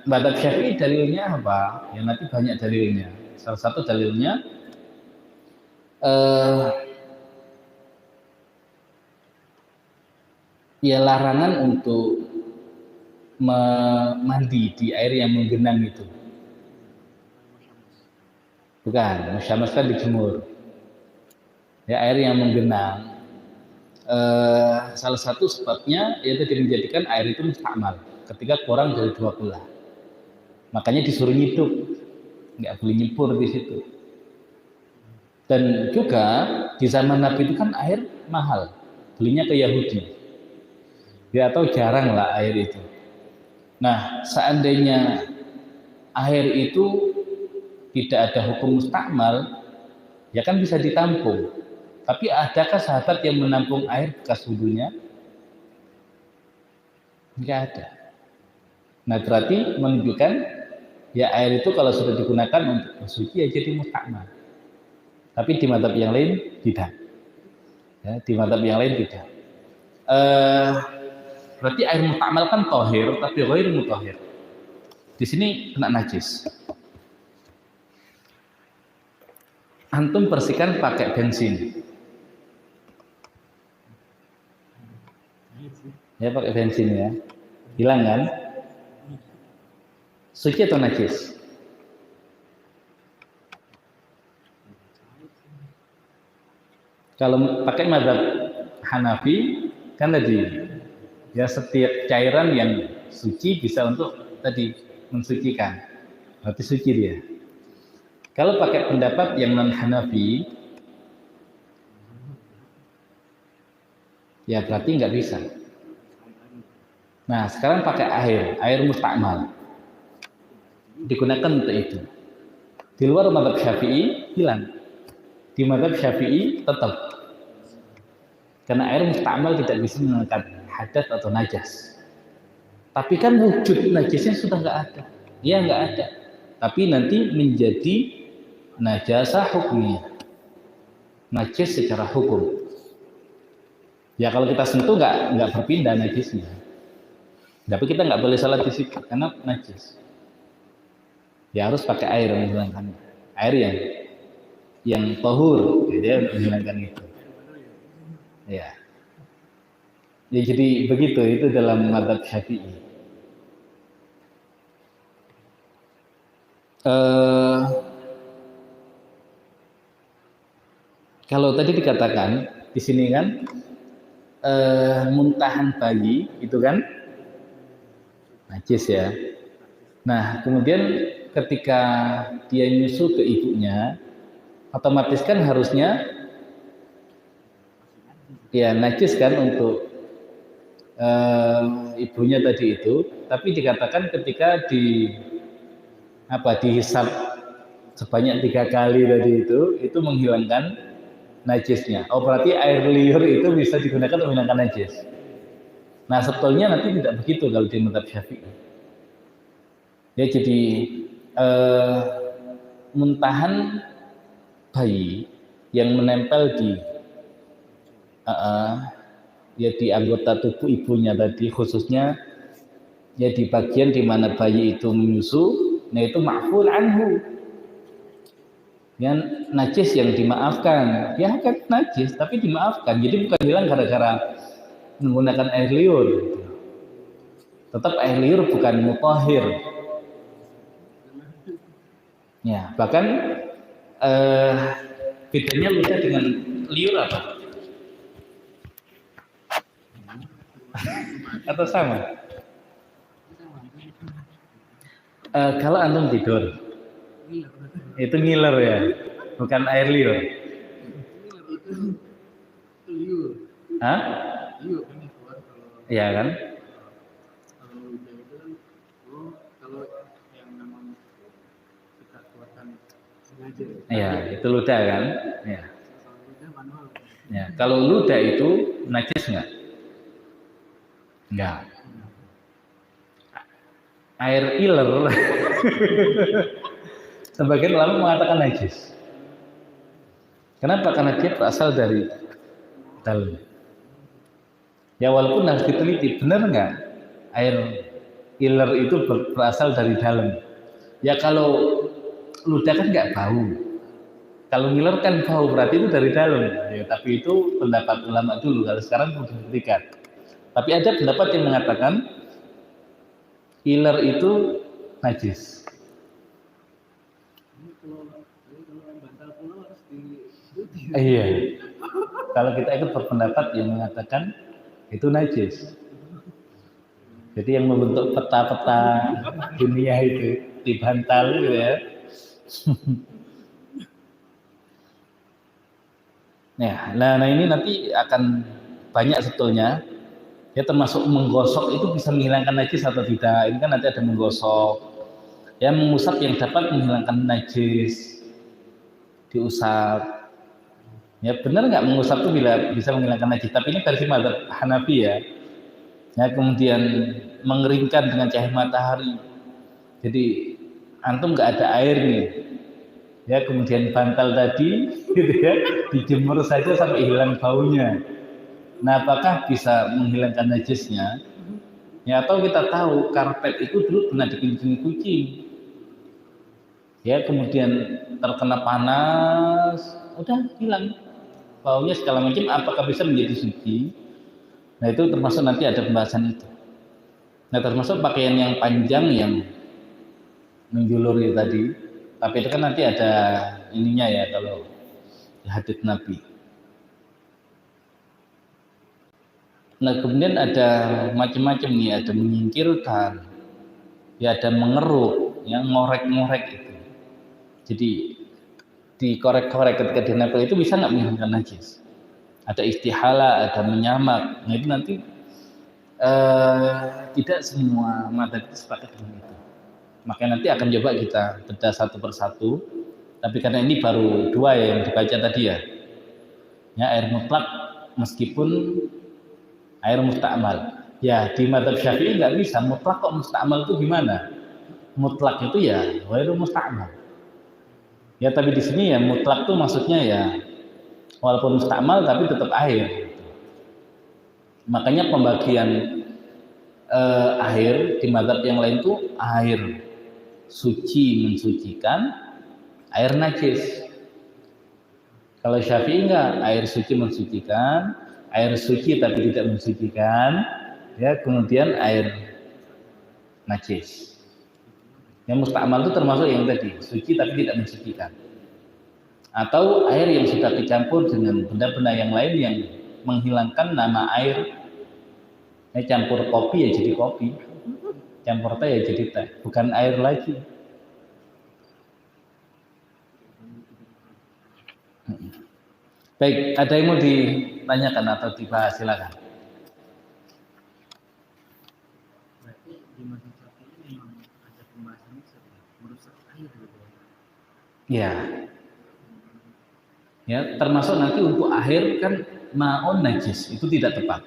mazhab Syafi'i dalilnya apa? Ya nanti banyak dalilnya. Salah satu dalilnya ya larangan untuk mandi di air yang menggenang itu. Bukan, musyamas kan dijemur. Ya, air yang menggenang. Salah satu sebabnya yaitu menjadikan air itu mustakmal ketika kurang dari 2 gelas. Makanya disuruh nyidup, nggak boleh nyebur di situ. Dan juga di zaman Nabi itu kan air mahal, belinya ke Yahudi. Ya, atau jarang lah air itu. Nah, seandainya air itu tidak ada hukum mustakmal, ya kan bisa ditampung. Tapi adakah sahabat yang menampung air bekas wudunya? Tidak ada. Nah, berarti menunjukkan ya air itu kalau sudah digunakan untuk bersuci ya jadi mustakmal. Tapi di mazhab yang lain tidak. Ya, di mazhab yang lain tidak. Berarti air mustakmal kan tohir, tapi ghairu mutahhir. Di sini kena najis. Antum bersihkan pakai bensin. Ya, pakai bensin ya. Hilang kan? Suci atau najis? Kalau pakai mazhab Hanafi kan tadi ya setiap cairan yang suci bisa untuk tadi mensucikan, berarti suci dia. Kalau pakai pendapat yang non Hanafi, ya berarti nggak bisa. Nah sekarang pakai air mustakmal, digunakan untuk itu. Di luar mazhab Syafi'i hilang, di mazhab Syafi'i tetap, karena air mustakmal tidak bisa mengangkat hadas atau najas. Tapi kan wujud najisnya sudah nggak ada, ya nggak ada. Tapi nanti menjadi najasa hukumnya, najis secara hukum. Ya kalau kita sentuh nggak berpindah najisnya. Tapi kita nggak boleh salat di situ karena najis. Ya harus pakai air menghilangkannya. Air yang tahur, jadi menghilangkan itu. Ya. Ya jadi begitu itu dalam mazhab Syafi'i. Kalau tadi dikatakan di sini kan muntahan bayi itu kan najis ya. Nah kemudian ketika dia nyusu ke ibunya, otomatis kan harusnya ya najis kan untuk ibunya tadi itu. Tapi dikatakan ketika dihisap sebanyak 3 kali tadi itu menghilangkan najisnya. Oh berarti air liur itu bisa digunakan untuk menghilangkan najis. Nah sebetulnya nanti tidak begitu kalau di mazhab Syafi'i. Ya jadi muntahan bayi yang menempel di anggota tubuh ibunya tadi, khususnya ya di bagian di mana bayi itu menyusu, nah itu ma'ful anhu. Yang najis yang dimaafkan, ya kan najis tapi dimaafkan, jadi bukan hilang gara-gara menggunakan air liur. Tetap air liur bukan mutahhir. Ya bahkan bedanya ludah dengan liur apa? Atau sama? Kalau antum tidur itu ngiler ya, bukan air liur. Hah? Iya kan? Iya, itu ludah kan? Ya. Ya, kalau ludah itu najis nggak? Enggak. Air iler sebagian ulama mengatakan najis. Kenapa? Karena dia berasal dari dalam. Ya walaupun harus diteliti, benar nggak air iler itu berasal dari dalam? Ya kalau ludah kan nggak bau. Kalau ngiler kan bau, berarti itu dari dalam. Ya, tapi itu pendapat ulama dulu. Kalau sekarang sudah dibuktikan. Tapi ada pendapat yang mengatakan iler itu najis. Iya. Kalau kita ikut berpendapat yang mengatakan itu najis. Jadi yang membentuk peta-peta dunia itu di bantal gitu ya. Nah ini nanti akan banyak sebetulnya. Ya termasuk menggosok itu bisa menghilangkan najis atau tidak. Ini kan nanti ada menggosok. Ya mengusap yang dapat menghilangkan najis. Diusap. Ya benar nggak mengusap itu bisa menghilangkan najis. Tapi ini versi mazhab Hanafi ya. Ya kemudian mengeringkan dengan cahaya matahari. Jadi antum nggak ada air nih. Ya kemudian bantal tadi gitu ya dijemur saja sampai hilang baunya. Nah apakah bisa menghilangkan najisnya? Ya atau kita tahu karpet itu dulu pernah dikunjungi kucing. Ya kemudian terkena panas, udah hilang baunya segala macam. Apakah bisa menjadi suci? Nah itu termasuk nanti ada pembahasan itu. Nah termasuk pakaian yang panjang yang menjulur itu tadi. Tapi itu kan nanti ada ininya ya kalau di hadits Nabi. Nah kemudian ada macam-macam nih, ada menyingkirkan, ya ada mengeruk, yang ngorek-ngorek itu. Jadi dikorek-korek ketika dinempel itu bisa nggak menghilangkan najis? Ada istihala, ada menyamak. Nah itu nanti tidak semua madzhab itu sepakat dengan itu. Makanya nanti akan coba kita bedah satu persatu. Tapi karena ini baru dua ya yang dibaca tadi ya. Ya air mutlak meskipun air mustakmal. Ya di madzhab Syafi'i nggak bisa mutlak kok, mustakmal itu gimana? Mutlak itu ya air mustakmal. Ya tapi di sini ya mutlak tuh maksudnya ya walaupun mustakmal tapi tetap air. Makanya pembagian air di madzhab yang lain tuh air suci mensucikan, air najis. Kalau Syafi'i enggak, air suci mensucikan, air suci tapi tidak mensucikan, ya kemudian air najis. Yang mustakmal itu termasuk yang tadi, suci tapi tidak mensucikan. Atau air yang sudah dicampur dengan benda-benda yang lain yang menghilangkan nama air. Campur kopi ya jadi kopi, campur teh ya jadi teh, bukan air lagi. Baik, ada yang mau ditanyakan atau dibahas, silakan. Berarti di madzhab Syafi'i memang ada pembahasannya merusak air gitu. Ya. Ya, termasuk nanti untuk akhir kan ma'un najis, itu tidak tepat.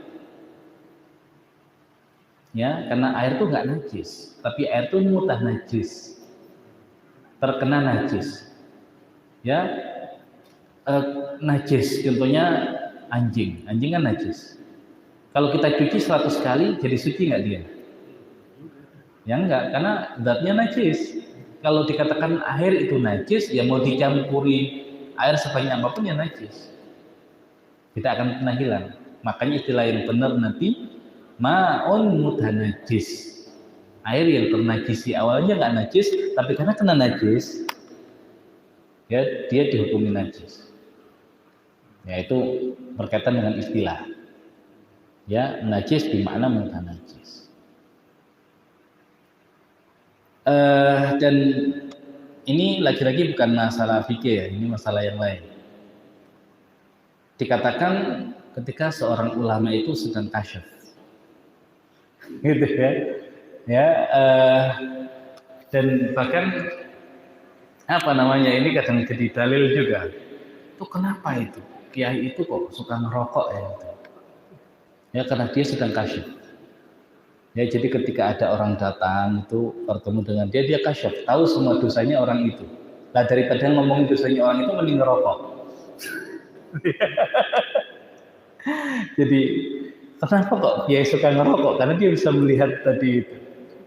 Ya, karena air itu nggak najis, tapi air itu mudah najis, terkena najis. Ya, najis, contohnya anjing kan najis. Kalau kita cuci 100 kali, jadi suci nggak dia? Ya enggak, karena zatnya najis. Kalau dikatakan air itu najis, ya mau dicampuri air sebanyak apapun ya najis. Tidak akan pernah hilang. Makanya istilah yang benar nanti ma'un mutanajis. Air yang ternajisi awalnya nggak najis, tapi karena kena najis, ya dia dihukumi najis. Yaitu berkaitan dengan istilah. Ya, najis bermakna mutanajis. Dan ini lagi-lagi bukan masalah fikih ya, ini masalah yang lain. Dikatakan ketika seorang ulama itu sedang kasyaf, gitu ya, dan bahkan apa namanya ini kadang jadi dalil juga. Itu kenapa itu kiai itu kok suka ngerokok ya? Gitu. Ya karena dia sedang kasyaf. Ya jadi ketika ada orang datang itu bertemu dengan dia kasyaf, tahu semua dosanya orang itu. Lah daripada ngomongin dosanya orang itu mending ngerokok. Jadi kenapa kok dia suka ngerokok? Karena dia bisa melihat tadi itu.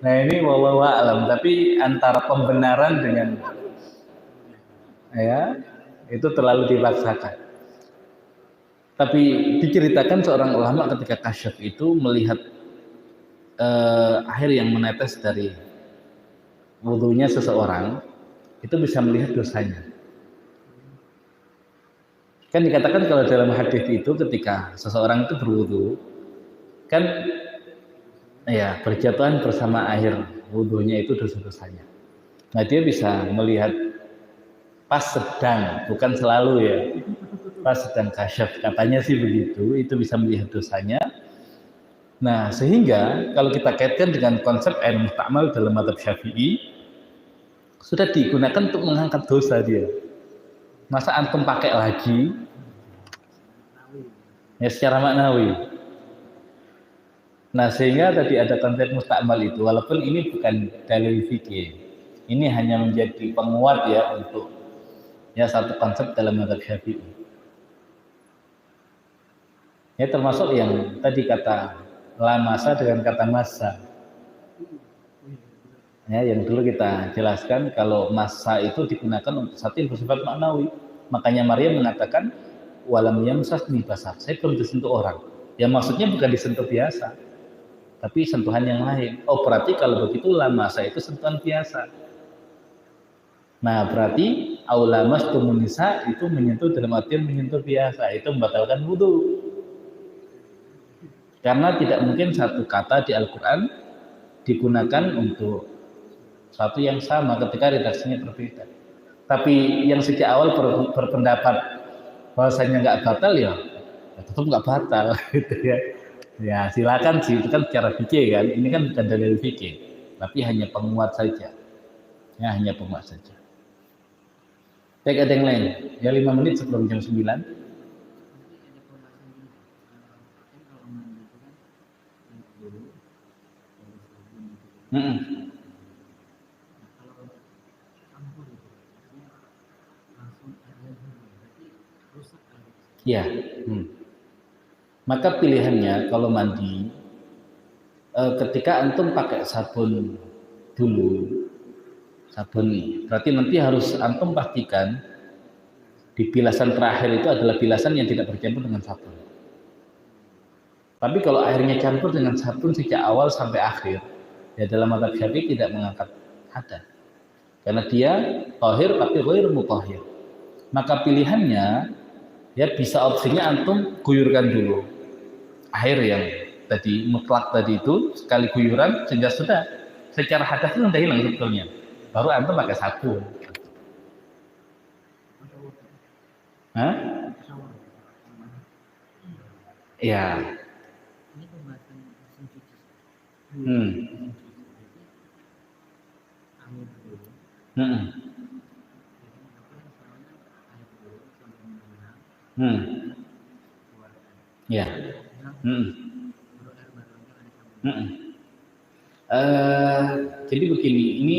Nah ini wallahu a'lam, tapi antara pembenaran dengan ya itu terlalu dipaksakan. Tapi diceritakan seorang ulama ketika kasyaf itu melihat air yang menetes dari wudhunya seseorang itu bisa melihat dosanya. Kan dikatakan kalau dalam hadis itu ketika seseorang itu berwudhu kan ya berjatuhan bersama air wudhunya itu dosa-dosanya. Nah dia bisa melihat pas sedang, bukan selalu ya, pas sedang kasyaf, katanya sih begitu, itu bisa melihat dosanya. Nah, sehingga kalau kita kaitkan dengan konsep air mustakmal dalam madzhab Syafi'i, sudah digunakan untuk mengangkat dosa dia. Masa antum pakai lagi? Ya secara maknawi. Nah, sehingga tadi ada konsep mustakmal itu, walaupun ini bukan dalil fikih. Ini hanya menjadi penguat ya untuk ya satu konsep dalam madzhab Syafi'i. Ya termasuk yang tadi kata la masa dengan kata masa. Ya, yang dulu kita jelaskan kalau masa itu digunakan untuk satu yang bersifat maknawi. Makanya Maryam mengatakan walam yamsasni basar. Saya belum disentuh orang. Ya maksudnya bukan disentuh biasa, tapi sentuhan yang lain. Oh berarti kalau begitu la masa itu sentuhan biasa. Nah berarti aulamas tumunisa itu menyentuh dalam artian menyentuh biasa, itu membatalkan wudu. Karena tidak mungkin satu kata di Al-Quran digunakan untuk satu yang sama ketika redaksinya berbeda. Tapi yang sejak awal berpendapat bahwasanya nggak batal ya tetap nggak batal gitu ya. Ya silakan sih, itu kan secara fikih kan. Ini kan bukan dalil fikih, tapi hanya penguat saja. Ya hanya penguat saja. Baik, ada yang lain? Ya 5 menit sebelum jam 9. Nanti ada pembahasan ini. Kan kalau mandi itu kan yang dulu baru sabun gitu. Mm-mm. Nah, kalau campur itu artinya langsung airnya dulu, berarti rusak air itu. Ya. Maka pilihannya kalau mandi, ketika antum pakai sabun dulu, sabun berarti nanti harus antum pastikan di bilasan terakhir itu adalah bilasan yang tidak bercampur dengan sabun. Tapi kalau airnya campur dengan sabun sejak awal sampai akhir, ya dalam mazhab Syafi'i tidak mengangkat hadas. Karena dia thahir tapi ghairu mutahhir. Maka pilihannya ya bisa opsinya antum guyurkan dulu air yang tadi mutlak tadi itu sekali guyuran sehingga sudah secara hadas itu sudah hilang sebetulnya. Baru antum pakai sabun. Hah? Ya. Ini pembahasan mesin cuci. Hmm. Air dulu. Hmm. Jadi apa misalnya air dulu sampai menghilang, keluarkan. Ya. Baru air barunya ada sabun. Jadi begini, ini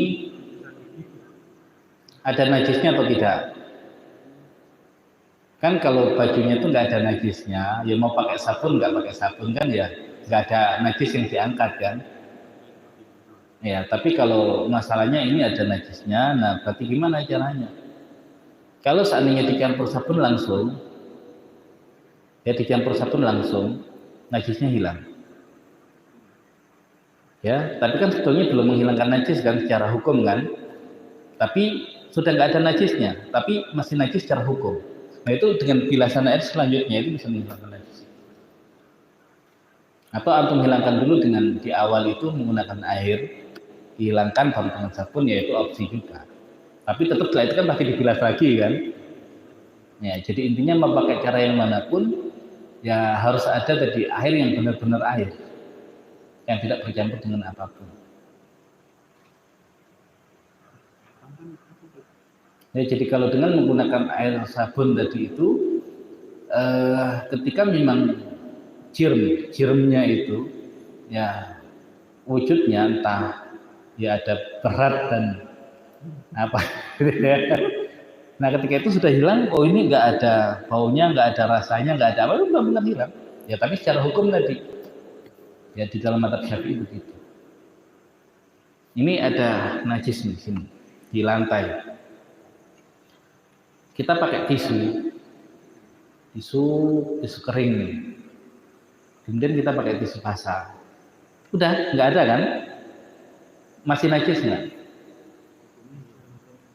ada najisnya atau tidak? Kan kalau bajunya itu nggak ada najisnya, ya mau pakai sabun nggak pakai sabun kan ya nggak ada najis yang diangkat kan? Ya, tapi kalau masalahnya ini ada najisnya, nah berarti gimana caranya? Kalau seandainya dicampur sabun langsung, ya dicampur sabun langsung, najisnya hilang. Ya, tapi kan sebetulnya belum menghilangkan najis kan secara hukum kan? Tapi sudah nggak ada najisnya, tapi masih najis secara hukum. Nah itu dengan bilasan air selanjutnya itu bisa menghilangkan najis. Atau antum hilangkan dulu dengan di awal itu menggunakan air, dihilangkan baru dengan sabun, yaitu opsi juga. Tapi tetap setelah itu kan pasti dibilas lagi kan? Ya, jadi intinya mau pakai cara yang manapun, ya harus ada tadi air yang benar-benar air, yang tidak bercampur dengan apapun. Ya, jadi kalau dengan menggunakan air sabun tadi itu, ketika memang jirmnya itu, ya wujudnya entah ya ada berat dan apa, nah ketika itu sudah hilang, oh ini nggak ada baunya, nggak ada rasanya, nggak ada apa, itu benar-benar hilang. Ya tapi secara hukum tadi, ya di dalam mazhab Syafi'i begitu. Ini ada najis di sini di lantai. Kita pakai tisu kering nih. Kemudian kita pakai tisu basah. Udah, nggak ada kan? Masih najis nggak?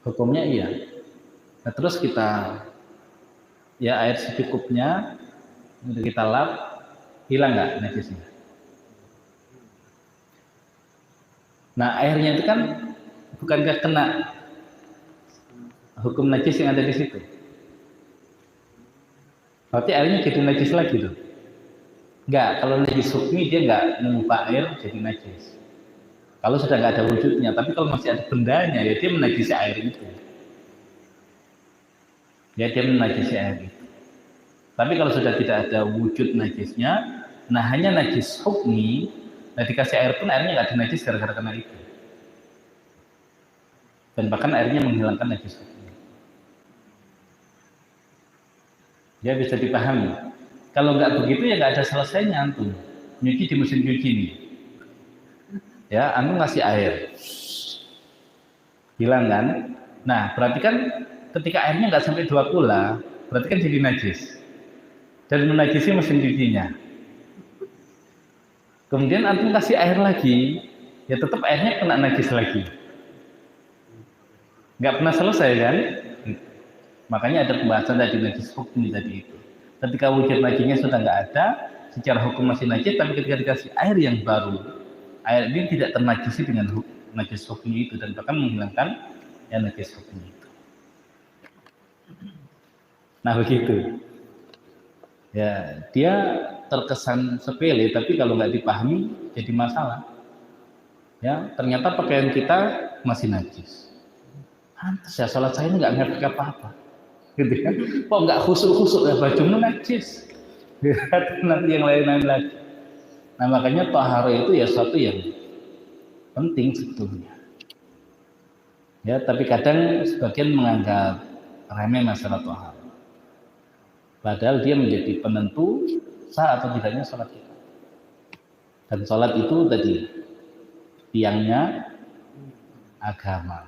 Hukumnya iya. Nah, terus kita ya air secukupnya, udah kita lap, hilang nggak najisnya? Nah airnya itu kan bukankah kena hukum najis yang ada di situ? Berarti airnya jadi najis lagi tuh? Enggak, kalau najis hukmi dia enggak mengubah air jadi najis. Kalau sudah enggak ada wujudnya, tapi kalau masih ada bendanya ya dia menajisi air itu. Ya dia menajisi air itu. Tapi kalau sudah tidak ada wujud najisnya, nah hanya najis hukmi, nah dikasih air pun airnya enggak ada najis gara-gara kena itu. Dan bahkan airnya menghilangkan najis hukmi. Ya bisa dipahami. Kalau nggak begitu ya nggak ada selesainya antum nyuci di mesin cuci ini. Ya, antum ngasih air, hilang kan? Nah, berarti kan ketika airnya nggak sampai 2 kula, berarti kan jadi najis dan menajisi mesin cucinya. Kemudian antum kasih air lagi, ya tetap airnya kena najis lagi. Nggak pernah selesai kan? Makanya ada pembahasan tadi najis hukmi tadi itu. Ketika wujud najisnya sudah nggak ada, secara hukum masih najis, tapi ketika dikasih air yang baru, air ini tidak ternajisi dengan najis hukumnya itu dan bahkan menghilangkan yang najis hukumnya itu. Nah begitu. Ya, dia terkesan sepele, tapi kalau nggak dipahami jadi masalah. Ya, ternyata pakaian kita masih najis. Pantes ya sholat saya nggak ngefek apa-apa. Gitu kan? Kok nggak khusuk-khusuk ya bajumu najis. Nanti yang lain-lain lagi. Nah makanya taharah itu ya suatu yang penting sebetulnya. Ya, tapi kadang sebagian menganggap remeh masalah taharah. Padahal dia menjadi penentu sah atau tidaknya sholat kita. Dan sholat itu tadi tiangnya agama.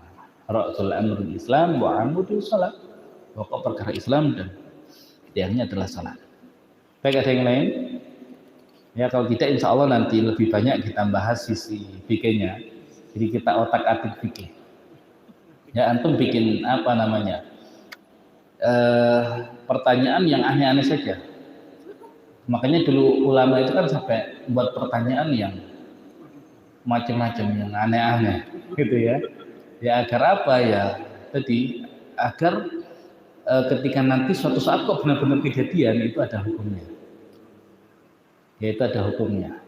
Ra'sul amrul Islam wa amudul sholat. Pokok perkara Islam dan tiangnya adalah sholat. Baik, ada yang lain? Ya kalau tidak insya Allah nanti lebih banyak kita bahas sisi fikihnya. Jadi kita otak-atik fikih. Ya antum bikin apa namanya? Pertanyaan yang aneh-aneh saja. Makanya dulu ulama itu kan sampai buat pertanyaan yang macam-macam, yang aneh-aneh, gitu ya. Ya agar apa ya? Tadi agar ketika nanti suatu saat kok benar-benar kejadian itu ada hukumnya. Ya itu ada hukumnya.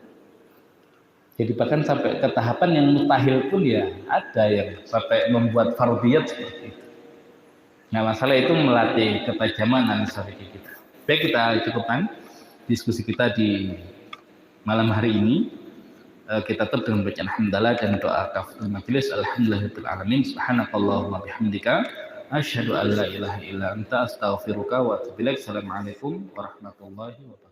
Jadi bahkan sampai ke tahapan yang mustahil pun ya ada yang sampai membuat fardhiyat seperti itu. Nah masalah itu melatih ketajaman analisa fikih kita. Baik, kita cukupkan diskusi kita di malam hari ini. Kita tutup dengan bacaan hamdalah dan doa kafatul majelis. Alhamdulillahirabbil alamin. Subhanakallahumma bihamdika asyhadu an la ilaha illa anta astaghfiruka wa atubu ilaik. Assalamualaikum warahmatullahi wabarakatuh.